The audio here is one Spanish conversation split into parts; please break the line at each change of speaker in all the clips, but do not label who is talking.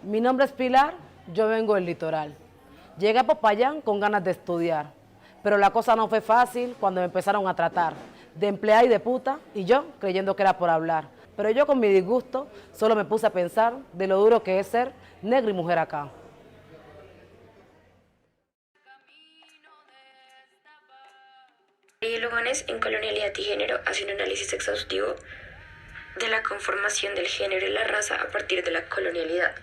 Mi nombre es Pilar, yo vengo del litoral. Llegué a Popayán con ganas de estudiar, pero la cosa no fue fácil cuando me empezaron a tratar de empleada y de puta, y yo creyendo que era por hablar. Pero yo con mi disgusto solo me puse a pensar de lo duro que es ser negra y mujer acá.
Y Lugones en Colonialidad y Género hace un análisis exhaustivo de la conformación del género y la raza a partir de la colonialidad.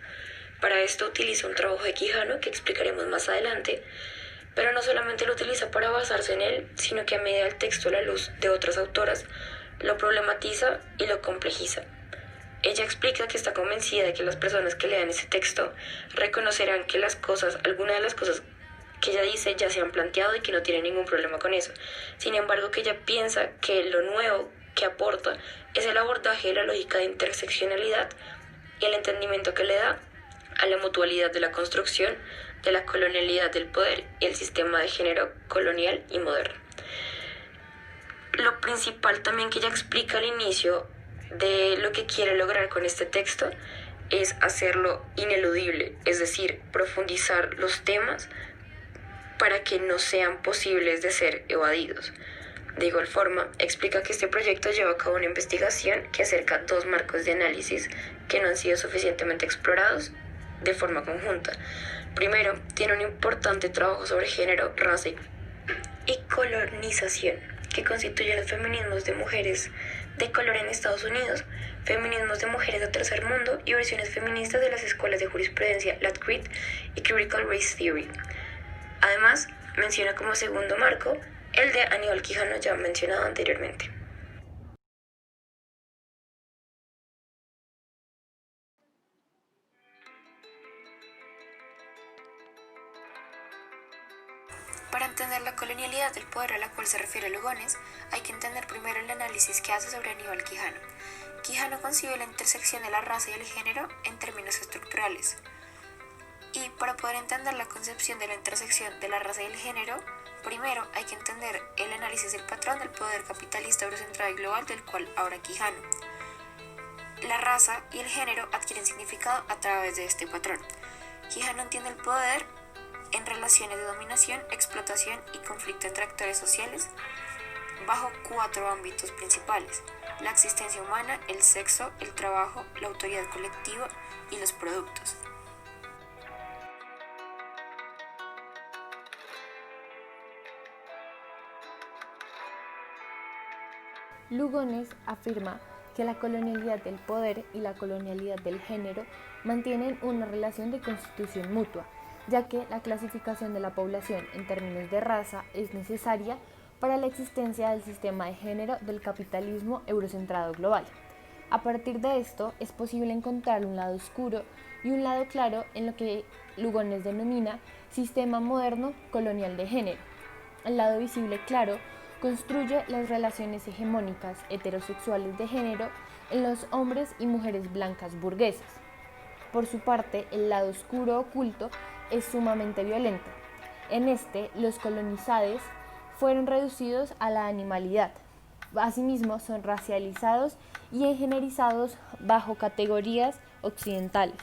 Para esto utiliza un trabajo de Quijano que explicaremos más adelante, pero no solamente lo utiliza para basarse en él, sino que a medida del texto a la luz de otras autoras, lo problematiza y lo complejiza. Ella explica que está convencida de que las personas que lean ese texto reconocerán que algunas de las cosas que ella dice ya se han planteado y que no tiene ningún problema con eso. Sin embargo, que ella piensa que lo nuevo que aporta es el abordaje de la lógica de interseccionalidad y el entendimiento que le da a la mutualidad de la construcción de la colonialidad del poder y el sistema de género colonial y moderno. Lo principal también que ella explica al inicio de lo que quiere lograr con este texto es hacerlo ineludible, es decir, profundizar los temas para que no sean posibles de ser evadidos. De igual forma, explica que este proyecto lleva a cabo una investigación que acerca dos marcos de análisis que no han sido suficientemente explorados de forma conjunta. Primero, tiene un importante trabajo sobre género, raza y colonización, que constituye los feminismos de mujeres de color en Estados Unidos, feminismos de mujeres de tercer mundo y versiones feministas de las escuelas de jurisprudencia Lat Crit y Critical Race Theory. Además, menciona como segundo marco el de Aníbal Quijano ya mencionado anteriormente. Para entender la colonialidad del poder a la cual se refiere Lugones, hay que entender primero el análisis que hace sobre Aníbal Quijano. Quijano concibe la intersección de la raza y el género en términos estructurales. Y para poder entender la concepción de la intersección de la raza y el género, primero hay que entender el análisis del patrón del poder capitalista eurocentrado y global del cual habla Quijano. La raza y el género adquieren significado a través de este patrón. Quijano entiende el poder en relaciones de dominación, explotación y conflicto entre actores sociales bajo cuatro ámbitos principales: la existencia humana, el sexo, el trabajo, la autoridad colectiva y los productos.
Lugones afirma que la colonialidad del poder y la colonialidad del género mantienen una relación de constitución mutua, ya que la clasificación de la población en términos de raza es necesaria para la existencia del sistema de género del capitalismo eurocentrado global. A partir de esto es posible encontrar un lado oscuro y un lado claro en lo que Lugones denomina sistema moderno colonial de género. El lado visible claro construye las relaciones hegemónicas heterosexuales de género en los hombres y mujeres blancas burguesas. Por su parte, el lado oscuro oculto es sumamente violento. En este, los colonizados fueron reducidos a la animalidad. Asimismo, son racializados y engenerizados bajo categorías occidentales.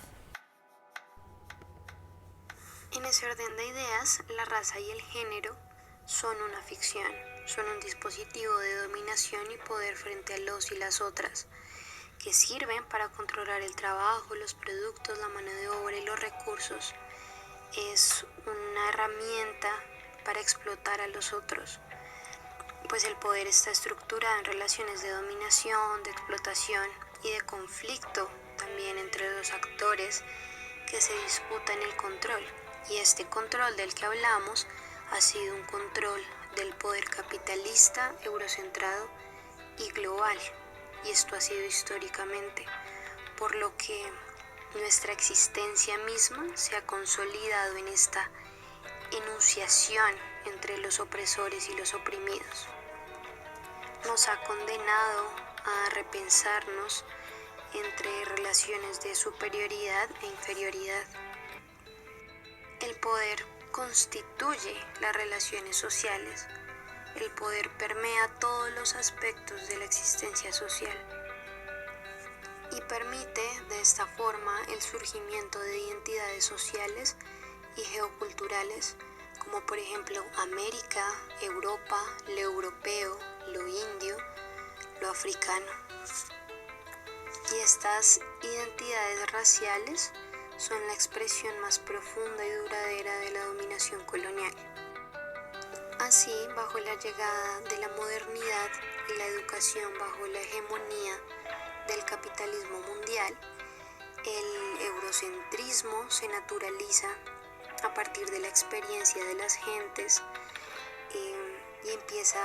En ese orden de ideas, la raza y el género son una ficción, son un dispositivo de dominación y poder frente a los y las otras, que sirven para controlar el trabajo, los productos, la mano de obra y los recursos. Es una herramienta para explotar a los otros, pues el poder está estructurado en relaciones de dominación, de explotación y de conflicto también entre los actores que se disputan el control. Y este control del que hablamos ha sido un control del poder capitalista, eurocentrado y global. Y esto ha sido históricamente, por lo que nuestra existencia misma se ha consolidado en esta enunciación entre los opresores y los oprimidos. Nos ha condenado a repensarnos entre relaciones de superioridad e inferioridad. El poder constituye las relaciones sociales. El poder permea todos los aspectos de la existencia social.
y permite de esta forma el surgimiento de identidades sociales y geoculturales como por ejemplo América, Europa, lo europeo, lo indio, lo africano. Y estas identidades raciales son la expresión más profunda y duradera de la dominación colonial. Así, bajo la llegada de la modernidad y la educación bajo la hegemonía del capitalismo mundial, el eurocentrismo se naturaliza a partir de la experiencia de las gentes y empieza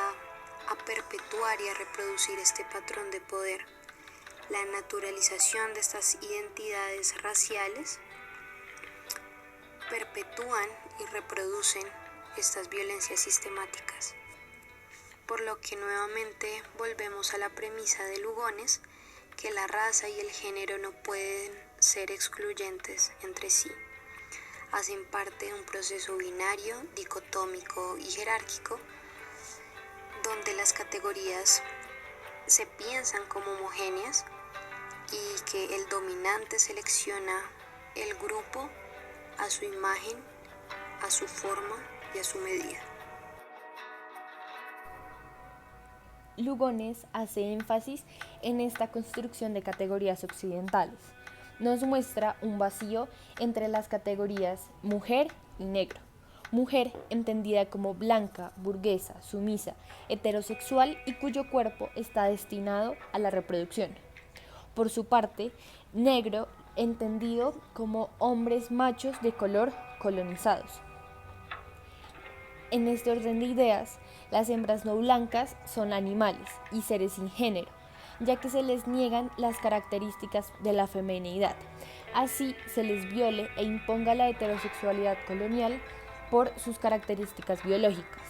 a perpetuar y a reproducir este patrón de poder. La naturalización de estas identidades raciales perpetúan y reproducen estas violencias sistemáticas. Por lo que nuevamente volvemos a la premisa de Lugones, que la raza y el género no pueden ser excluyentes entre sí. Hacen parte de un proceso binario, dicotómico y jerárquico, donde las categorías se piensan como homogéneas y que el dominante selecciona el grupo a su imagen, a su forma y a su medida.
Lugones hace énfasis en esta construcción de categorías occidentales. Nos muestra un vacío entre las categorías mujer y negro. Mujer entendida como blanca, burguesa, sumisa, heterosexual y cuyo cuerpo está destinado a la reproducción. Por su parte, negro entendido como hombres machos de color colonizados. En este orden de ideas, las hembras no blancas son animales y seres sin género, ya que se les niegan las características de la femineidad. Así se les viole e imponga la heterosexualidad colonial por sus características biológicas.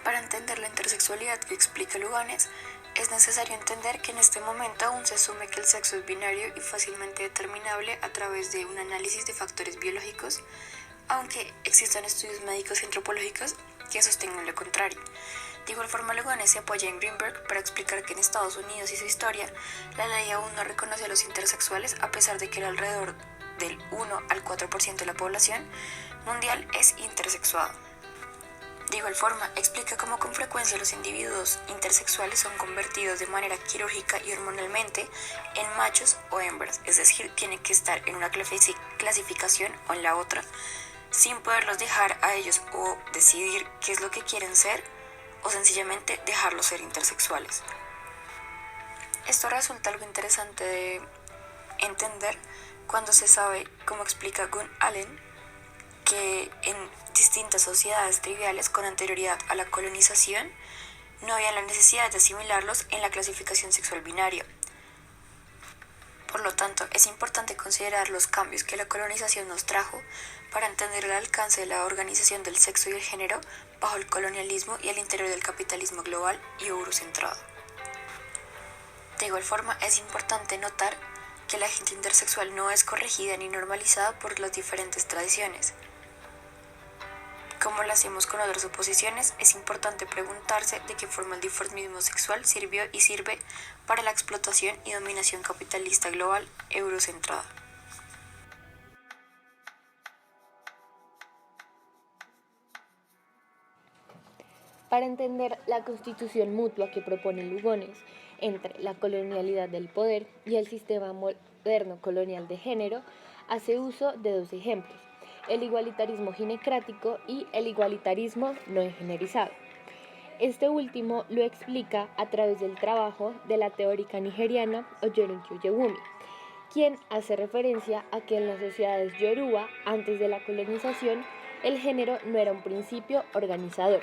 Para entender la intersexualidad que explica Lugones, es necesario entender que en este momento aún se asume que el sexo es binario y fácilmente determinable a través de un análisis de factores biológicos, aunque existan estudios médicos y antropológicos que sostengan lo contrario. De igual forma, Lugones se apoya en Greenberg para explicar que en Estados Unidos y su historia, la ley aún no reconoce a los intersexuales a pesar de que alrededor del 1 al 4% de la población mundial es intersexuada. De igual forma, explica cómo con frecuencia los individuos intersexuales son convertidos de manera quirúrgica y hormonalmente en machos o hembras, es decir, tienen que estar en una clasificación o en la otra, sin poderlos dejar a ellos o decidir qué es lo que quieren ser o sencillamente dejarlos ser intersexuales. Esto resulta algo interesante de entender cuando se sabe, como explica Gunn Allen, que en distintas sociedades triviales con anterioridad a la colonización no había la necesidad de asimilarlos en la clasificación sexual binaria. Por lo tanto, es importante considerar los cambios que la colonización nos trajo para entender el alcance de la organización del sexo y el género bajo el colonialismo y al interior del capitalismo global y eurocentrado. De igual forma, es importante notar que la gente intersexual no es corregida ni normalizada por las diferentes tradiciones. Como lo hacemos con otras oposiciones, es importante preguntarse de qué forma el dimorfismo sexual sirvió y sirve para la explotación y dominación capitalista global eurocentrada.
Para entender la constitución mutua que propone Lugones entre la colonialidad del poder y el sistema moderno colonial de género, hace uso de dos ejemplos: el igualitarismo ginecrático y el igualitarismo no engenerizado. Este último lo explica a través del trabajo de la teórica nigeriana Oyeronke Oyewumi, quien hace referencia a que en las sociedades yoruba, antes de la colonización, el género no era un principio organizador.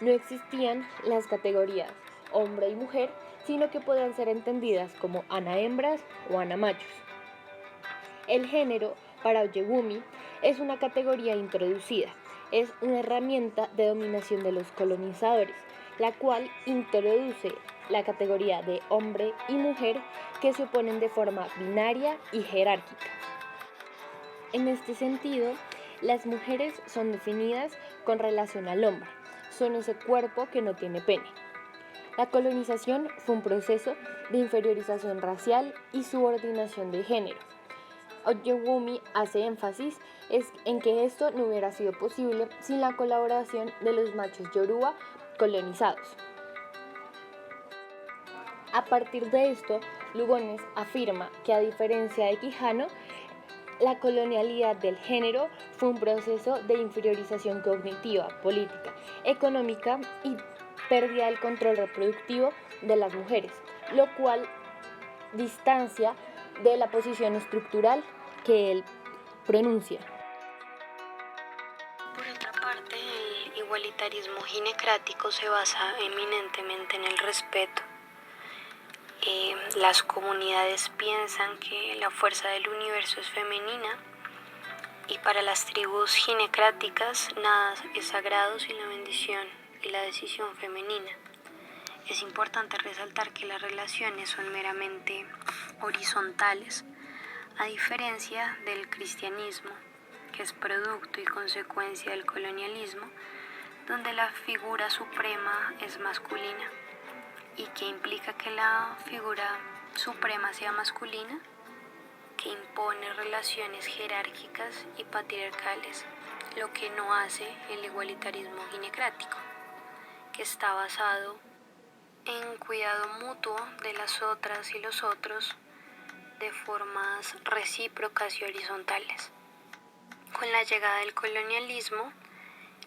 No existían las categorías hombre y mujer, sino que pueden ser entendidas como ana-hembras o ana-machos. El género, para Oyegumi, es una categoría introducida, es una herramienta de dominación de los colonizadores, la cual introduce la categoría de hombre y mujer que se oponen de forma binaria y jerárquica. En este sentido, las mujeres son definidas con relación al hombre, son ese cuerpo que no tiene pene. La colonización fue un proceso de inferiorización racial y subordinación de género. Oyegumi hace énfasis en que esto no hubiera sido posible sin la colaboración de los machos yoruba colonizados. A partir de esto, Lugones afirma que, a diferencia de Quijano, la colonialidad del género fue un proceso de inferiorización cognitiva, política, económica y pérdida del control reproductivo de las mujeres, lo cual distancia de la posición estructural que él pronuncia.
Por otra parte, el igualitarismo ginecrático se basa eminentemente en el respeto. Las comunidades piensan que la fuerza del universo es femenina y para las tribus ginecráticas nada es sagrado sin la bendición y la decisión femenina. Es importante resaltar que las relaciones son meramente horizontales, a diferencia del cristianismo, que es producto y consecuencia del colonialismo, donde la figura suprema es masculina. ¿Y qué implica que la figura suprema sea masculina? Que impone relaciones jerárquicas y patriarcales, lo que no hace el igualitarismo ginecrático, que está basado en cuidado mutuo de las otras y los otros de formas recíprocas y horizontales. Con la llegada del colonialismo,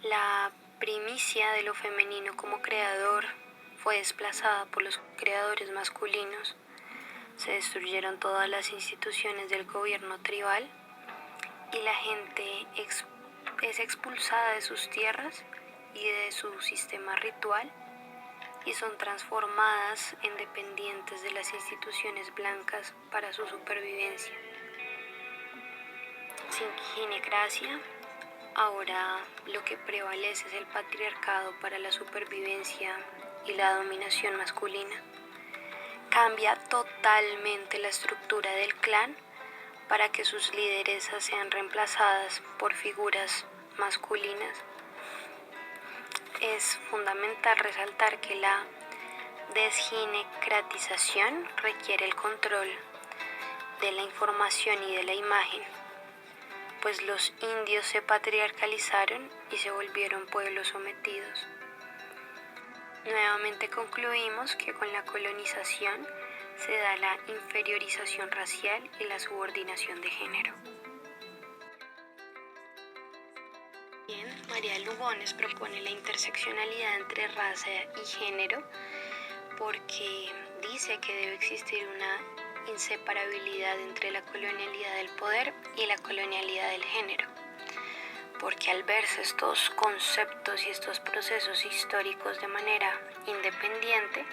la primicia de lo femenino como creador fue desplazada por los creadores masculinos. Se destruyeron todas las instituciones del gobierno tribal y la gente es expulsada de sus tierras y de su sistema ritual y son transformadas en dependientes de las instituciones blancas para su supervivencia. Sin ginecracia, ahora lo que prevalece es el patriarcado para la supervivencia y la dominación masculina. Cambia totalmente la estructura del clan para que sus lideresas sean reemplazadas por figuras masculinas. Es fundamental resaltar que la desginecratización requiere el control de la información y de la imagen, pues los indios se patriarcalizaron y se volvieron pueblos sometidos. Nuevamente concluimos que con la colonización se da la inferiorización racial y la subordinación de género. Bien, María Lugones propone la interseccionalidad entre raza y género porque dice que debe existir una inseparabilidad entre la colonialidad del poder y la colonialidad del género, porque al verse estos conceptos y estos procesos históricos de manera independiente,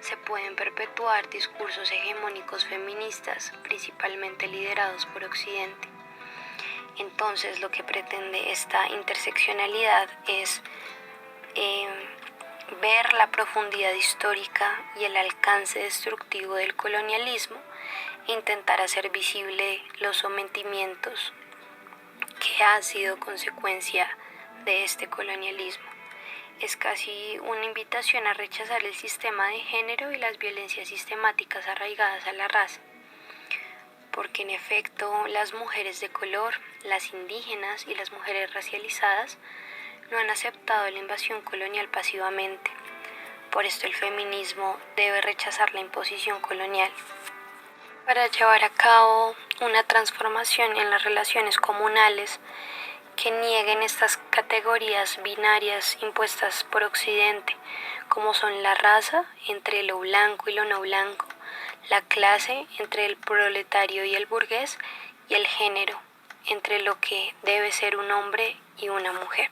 se pueden perpetuar discursos hegemónicos feministas, principalmente liderados por Occidente. Entonces, lo que pretende esta interseccionalidad es ver la profundidad histórica y el alcance destructivo del colonialismo e intentar hacer visible los sometimientos que ha sido consecuencia de este colonialismo. Es casi una invitación a rechazar el sistema de género y las violencias sistemáticas arraigadas a la raza, porque en efecto las mujeres de color, las indígenas y las mujeres racializadas no han aceptado la invasión colonial pasivamente. Por esto el feminismo debe rechazar la imposición colonial. Para llevar a cabo una transformación en las relaciones comunales que nieguen estas categorías binarias impuestas por Occidente, como son la raza entre lo blanco y lo no blanco, la clase entre el proletario y el burgués, y el género entre lo que debe ser un hombre y una mujer.